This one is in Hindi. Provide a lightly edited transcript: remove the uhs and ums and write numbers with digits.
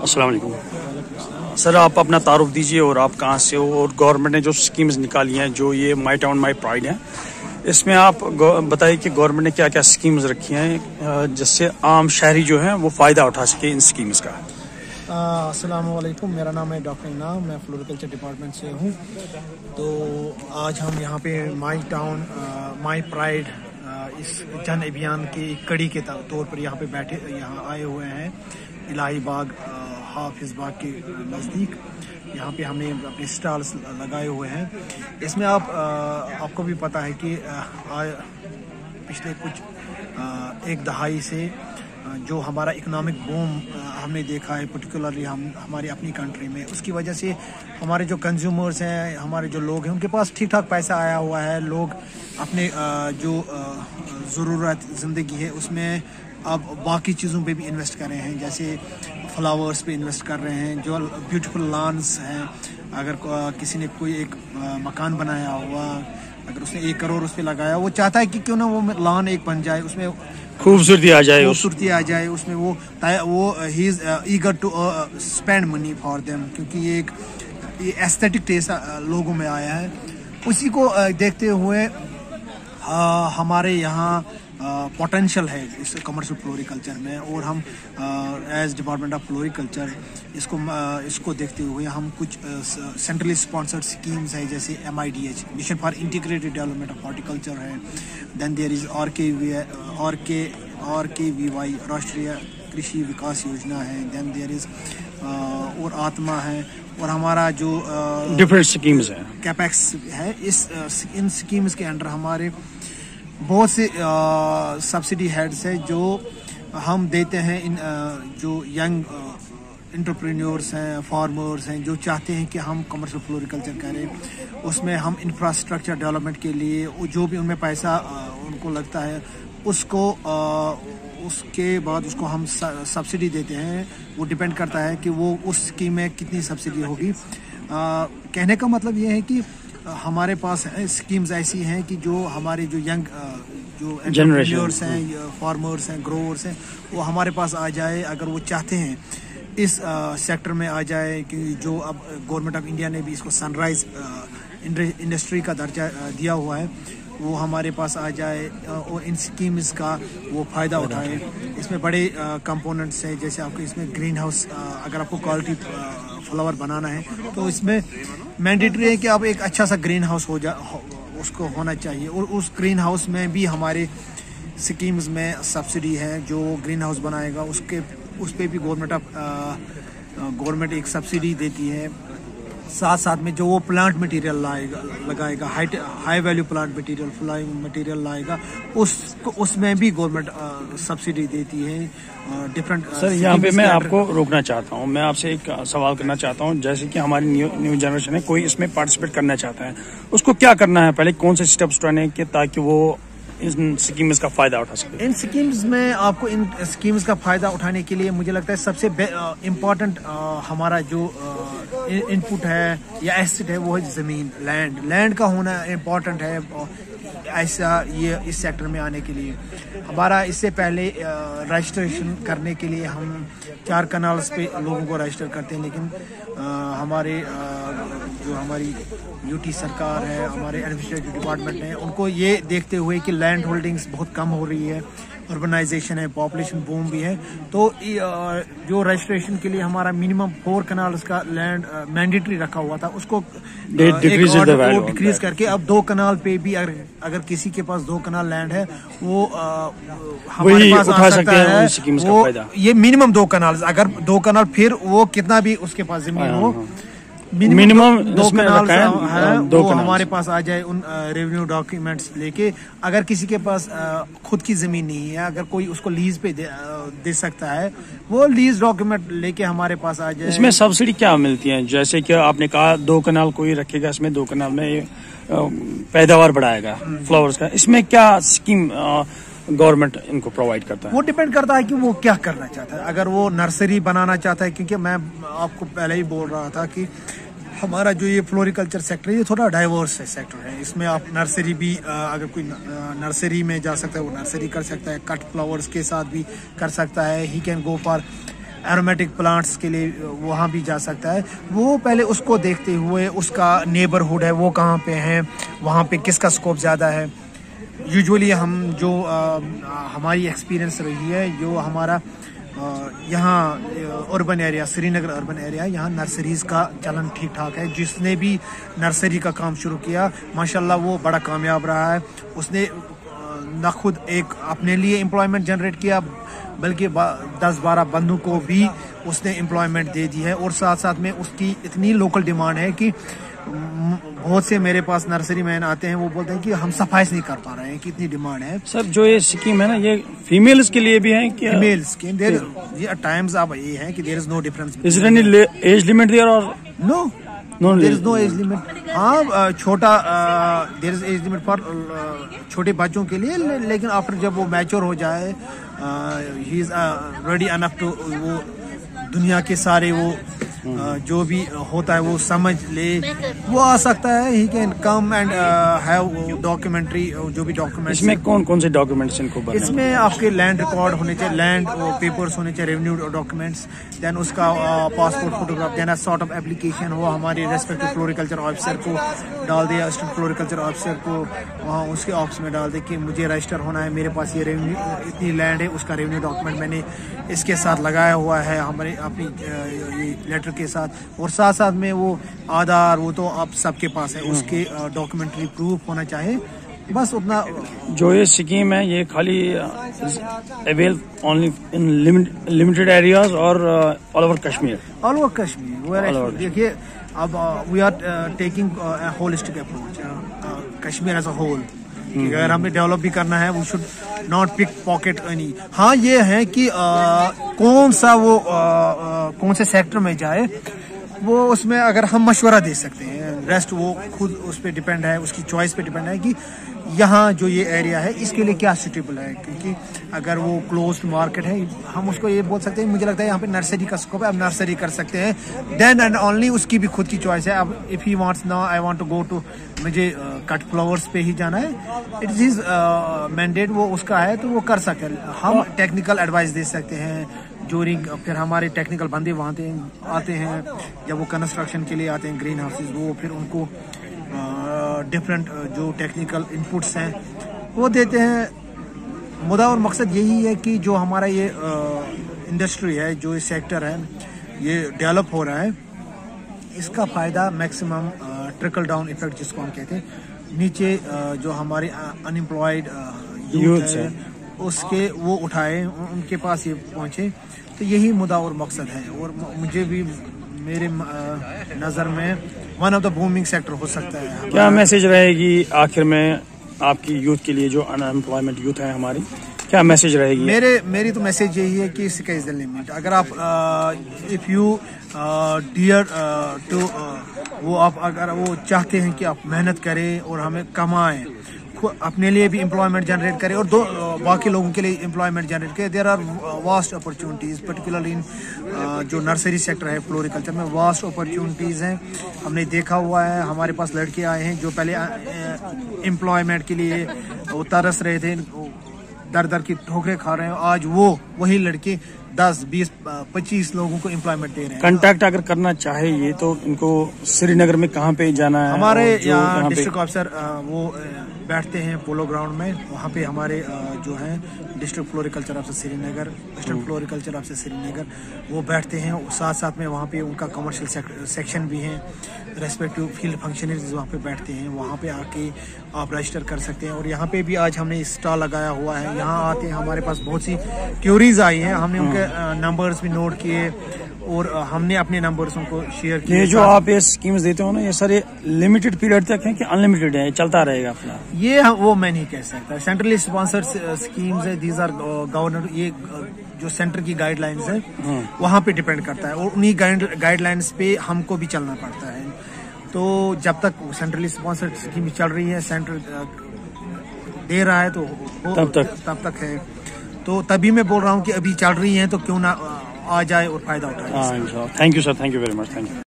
अस्सलाम वालेकुम सर, आप अपना तारुफ दीजिए और आप कहाँ से हो और गवर्नमेंट ने जो स्कीम्स निकाली हैं, जो ये माई टाउन माई प्राइड है, इसमें आप बताइए कि गवर्नमेंट ने क्या क्या स्कीम्स रखी हैं जिससे आम शहरी जो हैं वो फ़ायदा उठा सके इन स्कीम्स का। अस्सलाम वालेकुम, मेरा नाम है डॉक्टर इनाम, मैं फ्लोरिकल्चर डिपार्टमेंट से हूँ। तो आज हम यहाँ पे माई टाउन माई प्राइड इस जन अभियान की कड़ी के तौर पर यहाँ आए हुए हैं इलाही बाग हाफिज बाग के नज़दीक। यहाँ पे हमने अपने स्टॉल्स लगाए हुए हैं। इसमें आपको भी पता है कि पिछले कुछ एक दहाई से जो हमारा इकोनॉमिक बूम हमने देखा है, पर्टिकुलरली हमारी अपनी कंट्री में, उसकी वजह से हमारे जो कंज्यूमर्स हैं, हमारे जो लोग हैं, उनके पास ठीक ठाक पैसा आया हुआ है। लोग अपने जो ज़रूरत ज़िंदगी है उसमें अब बाकी चीज़ों पे भी इन्वेस्ट कर रहे हैं, जैसे फ्लावर्स पे इन्वेस्ट कर रहे हैं, जो ब्यूटीफुल लॉन्स हैं। अगर किसी ने कोई एक मकान बनाया हुआ, अगर उसने 1 करोड़ उस पर लगाया, वो चाहता है कि क्यों ना वो लॉन एक बन जाए, उसमें खूबसूरती आ जाए उसमें। वो he is eager to spend money for them, क्योंकि ये एस्थेटिक टेस्ट लोगों में आया है। उसी को देखते हुए हमारे यहाँ पोटेंशियल है इस कमर्शियल फ्लोरिकल्चर में, और हम एज डिपार्टमेंट ऑफ फ्लोरिकल्चर इसको देखते हुए हम कुछ सेंट्रली स्पॉन्सर्ड स्कीम्स है, जैसे MIDH mission for integrated development of horticulture है। देन देयर इज RKVY राष्ट्रीय कृषि विकास योजना है। देन देयर इज और आत्मा है, और हमारा जो डिफरेंट स्कीम्स है, कैपेक्स है। इन स्कीम्स के अंडर हमारे बहुत से सब्सिडी हेड्स है जो हम देते हैं। इन जो यंग एंटरप्रेन्योर्स हैं, फार्मर्स हैं, जो चाहते हैं कि हम कमर्शियल फ्लोरिकल्चर करें, उसमें हम इंफ्रास्ट्रक्चर डेवलपमेंट के लिए जो भी उनमें पैसा उनको लगता है उसके बाद उसको हम सब्सिडी देते हैं। वो डिपेंड करता है कि वो उस स्कीम में कितनी सब्सिडी होगी। कहने का मतलब ये है कि हमारे पास स्कीम्स ऐसी हैं कि जो हमारे जो यंग जो एंटरप्रेन्योर्स हैं, फार्मर्स हैं, ग्रोवर्स हैं, वो हमारे पास आ जाए, अगर वो चाहते हैं इस सेक्टर में आ जाए। कि जो अब गवर्नमेंट ऑफ इंडिया ने भी इसको सनराइज इंडस्ट्री का दर्जा दिया हुआ है, वो हमारे पास आ जाए और इन स्कीम्स का वो फ़ायदा उठाए। इसमें बड़े कंपोनेंट्स हैं, जैसे आपको इसमें ग्रीन हाउस, अगर आपको क्वालिटी फ्लावर बनाना है तो इसमें मैंडेटरी है कि आप एक अच्छा सा ग्रीन हाउस उसको होना चाहिए। और उस ग्रीन हाउस में भी हमारे स्कीम्स में सब्सिडी है। जो ग्रीन हाउस बनाएगा उस पर भी गवर्नमेंट एक सब्सिडी देती है। साथ साथ में जो वो प्लांट मटेरियल लगाएगा, high value plant material, flying material लाएगा, उसमें भी गवर्नमेंट सब्सिडी देती है। डिफरेंट सर, यहाँ पे मैं आपको रोकना चाहता हूँ। मैं आपसे एक सवाल करना चाहता हूँ। जैसे कि हमारी न्यू जनरेशन है, कोई इसमें पार्टिसिपेट करना चाहता है, उसको क्या करना है? पहले कौन से स्टेप्स उठाने के ताकि वो इन स्कीम्स का फायदा उठा सके? इन स्कीम्स में आपको इन स्कीम्स का फायदा उठाने के लिए मुझे लगता है सबसे इम्पोर्टेंट हमारा जो इनपुट है या एसेट है, वो है ज़मीन, लैंड का होना इम्पोर्टेंट है। ऐसा ये इस सेक्टर में आने के लिए हमारा इससे पहले रजिस्ट्रेशन करने के लिए हम 4 कनाल्स पे लोगों को रजिस्टर करते हैं, लेकिन जो हमारी UT सरकार है, हमारे एडमिनिस्ट्रेटिव डिपार्टमेंट है, उनको ये देखते हुए कि लैंड होल्डिंग्स बहुत कम हो रही है, अर्बनाइजेशन है, पॉपुलेशन बूम भी है, तो जो रजिस्ट्रेशन के लिए हमारा मिनिमम 4 कनाल्स का लैंड मैंडेटरी रखा हुआ था, उसको डिक्रीज करके अब 2 कनाल पे भी अगर किसी के पास 2 कनाल लैंड है, वो हमारे पास आ सकता है। वो ये मिनिमम 2 कनाल, अगर 2 कनाल, फिर वो कितना भी उसके पास जमीन हो, मिनिमम 2 कनाल है, वो हमारे पास आ जाए उन रेवेन्यू डॉक्यूमेंट्स लेके। अगर किसी के पास खुद की जमीन नहीं है, अगर कोई उसको लीज पे दे सकता है, वो लीज डॉक्यूमेंट लेके हमारे पास आ जाए। इसमें सब्सिडी क्या मिलती है? जैसे कि आपने कहा 2 कनाल कोई रखेगा, इसमें 2 कनाल में पैदावार बढ़ाएगा फ्लावर्स का, इसमें क्या स्कीम गवर्नमेंट इनको प्रोवाइड करता है? वो डिपेंड करता है कि वो क्या करना चाहता है। अगर वो नर्सरी बनाना चाहता है, क्योंकि मैं आपको पहले ही बोल रहा था कि हमारा जो ये फ्लोरिकल्चर सेक्टर है, ये थोड़ा डाइवर्स सेक्टर है। इसमें आप नर्सरी भी, अगर कोई नर्सरी में जा सकता है वो नर्सरी कर सकता है, कट फ्लावर्स के साथ भी कर सकता है। He can go for aromatic plants के लिए वहाँ भी जा सकता है। वो पहले उसको देखते हुए उसका नेबरहुड है वो कहाँ पे है, वहाँ पे किसका स्कोप ज़्यादा है। यूजुअली हम जो हमारी एक्सपीरियंस रही है, जो हमारा यहाँ urban area, Srinagar urban area, यहाँ नर्सरीज़ का चलन ठीक ठाक है। जिसने भी नर्सरी का काम शुरू किया माशाल्लाह वो बड़ा कामयाब रहा है। उसने न खुद एक अपने लिए एम्प्लॉयमेंट जनरेट किया, बल्कि 10-12 बंदों को भी उसने एम्प्लॉयमेंट दे दी है। और साथ साथ में उसकी इतनी लोकल डिमांड है कि बहुत से मेरे पास नर्सरी मैन आते हैं, वो बोलते हैं कि हम सफाई नहीं कर पा रहे हैं, कि इतनी डिमांड है। सर जो ये स्कीम है ना, ये फीमेल्स के लिए भी है क्या? फीमेल स्कीम देयर, ये टाइम्स अब ये है कि there is no difference. Is there any age limit there और no? There is no age limit. हाँ, छोटा there is age limit for छोटे बच्चों के लिए, लेकिन आफ्टर जब वो मैच्योर हो जाए, he is ready enough to, वो दुनिया के सारे वो जो भी होता है वो समझ ले, वो आ सकता है। He can come and have documentary, जो भी डॉक्यूमेंट्स। इसमें कौन कौन से डॉक्यूमेंट्स इनको बनना? इसमें आपके लैंड रिकॉर्ड होने चाहिए, लैंड पेपर्स होने चाहिए, रेवेन्यू डॉक्यूमेंट्स, देन उसका passport photograph, then sort of application वो हमारे रेस्पेक्टिव फ्लोरिकल्चर ऑफिसर को डाल दे, असिस्टेंट फ्लोरिकल्चर ऑफिसर को वहाँ उसके ऑफिस में डाल दे कि मुझे रजिस्टर होना है, मेरे पास ये रेवेन्यू इतनी लैंड है, उसका रेवेन्यू डॉक्यूमेंट मैंने इसके साथ लगाया हुआ है हमारे अपनी ये लेटर के साथ। और साथ साथ में वो आधार, वो तो आप सबके पास है, उसके डॉक्यूमेंट्री प्रूफ होना चाहिए, बस उतना। जो ये स्कीम है ये खाली avail only in limited areas और all over Kashmir? All over Kashmir. देखिए अब we are taking holistic approach, Kashmir as a whole. अगर हमें डेवलप भी करना है, we should not pick pocket any. हाँ ये है कि कौन सा वो कौन से सेक्टर में जाए, वो उसमें अगर हम मशवरा दे सकते हैं, रेस्ट वो खुद उस पर डिपेंड है, उसकी चॉइस पे डिपेंड है कि यहाँ जो ये एरिया है इसके लिए क्या सूटेबल है। क्योंकि अगर वो क्लोज्ड मार्केट है, हम उसको ये बोल सकते हैं, मुझे लगता है यहाँ पे नर्सरी का स्कोप है, अब नर्सरी कर सकते हैं। देन एंड ओनली उसकी भी खुद की चॉइस है। अब if he wants now I want to go to, मुझे कट फ्लावर्स पे ही जाना है, इट इज हिज मैंडेट, वो उसका है तो वो कर सकते हैं। हम टेक्निकल एडवाइस दे सकते हैं ड्यूरिंग, फिर हमारे टेक्निकल बंदे वहाँ आते हैं जब वो कंस्ट्रक्शन के लिए आते हैं ग्रीन हाउसेज, वो फिर उनको डिफरेंट जो टेक्निकल इनपुट्स हैं वो देते हैं। मुद्दा और मकसद यही है कि जो हमारा ये इंडस्ट्री है, जो ये सेक्टर है, ये डेवलप हो रहा है, इसका फ़ायदा मैक्सिमम ट्रिकल डाउन इफेक्ट जिसको हम कहते हैं, नीचे जो हमारे अनएम्प्लॉयड यूथ है उसके वो उठाए, उनके पास ये पहुँचे। तो यही मुद्दा और मकसद है। और मुझे भी मेरे नज़र में one of the booming sector हो सकता है। क्या मैसेज रहेगी आखिर में आपकी यूथ के लिए, जो अनएम्प्लॉयमेंट यूथ है हमारी, क्या मैसेज रहेगी? मेरी तो मैसेज यही है कि स्काई इज द लिमिट। अगर आप इफ़ यू डियर टू, वो आप अगर वो चाहते हैं कि आप मेहनत करें और हमें कमाएं, अपने लिए भी एम्प्लॉयमेंट जनरेट करें और बाकी लोगों के लिए एम्प्लॉयमेंट जनरेट करें। There are vast opportunities, particularly in जो नर्सरी सेक्टर है, फ्लोरिकल्चर में वास्ट अपॉर्चुनिटीज़ हैं। हमने देखा हुआ है, हमारे पास लड़के आए हैं जो पहले एम्प्लॉयमेंट के लिए वो तरस रहे थे, दर की ठोकरें खा रहे हैं, आज वो वही लड़के 10, 20, 25 लोगों को एम्प्लॉयमेंट दे रहे हैं। कांटेक्ट अगर करना चाहे ये, तो इनको श्रीनगर में कहाँ पे जाना है? हमारे यहाँ डिस्ट्रिक्ट ऑफिसर वो बैठते हैं पोलो ग्राउंड में, वहाँ पे हमारे जो हैं district floriculture officer Srinagar, district floriculture officer Srinagar, वो बैठते हैं। साथ साथ में वहाँ पे उनका कमर्शियल सेक्शन भी है, रेस्पेक्टिव फील्ड फंक्शनरीज वहाँ पे बैठते हैं, वहाँ पे आके आप रजिस्टर कर सकते हैं। और यहाँ पे भी आज हमने स्टॉल लगाया हुआ है, यहाँ आते हैं, हमारे पास बहुत सी क्यूरीज आई हैं, हमने उनके नंबर्स भी नोट किए और हमने अपने नंबर्स उनको शेयर किए। ये जो आप ये स्कीम्स देते हो ना, ये सर ये लिमिटेड पीरियड तक है कि अनलिमिटेड है, चलता रहेगा अपना? ये वो मैं नहीं कह सकता। सेंट्रली स्पॉन्सर्ड स्कीम्स है, दीज आर गवर्नर, ये जो सेंटर की गाइडलाइंस है वहाँ पे डिपेंड करता है और उन्हीं गाइडलाइंस पे हमको भी चलना पड़ता है। तो जब तक सेंट्रली स्पॉन्सर्ड स्कीम चल रही है, सेंटर दे रहा है, तो तब तक है। तो तभी मैं बोल रहा हूँ कि अभी चल रही हैं तो क्यों ना आ जाए और फायदा उठाए। Thank you sir, thank you very much, thank you.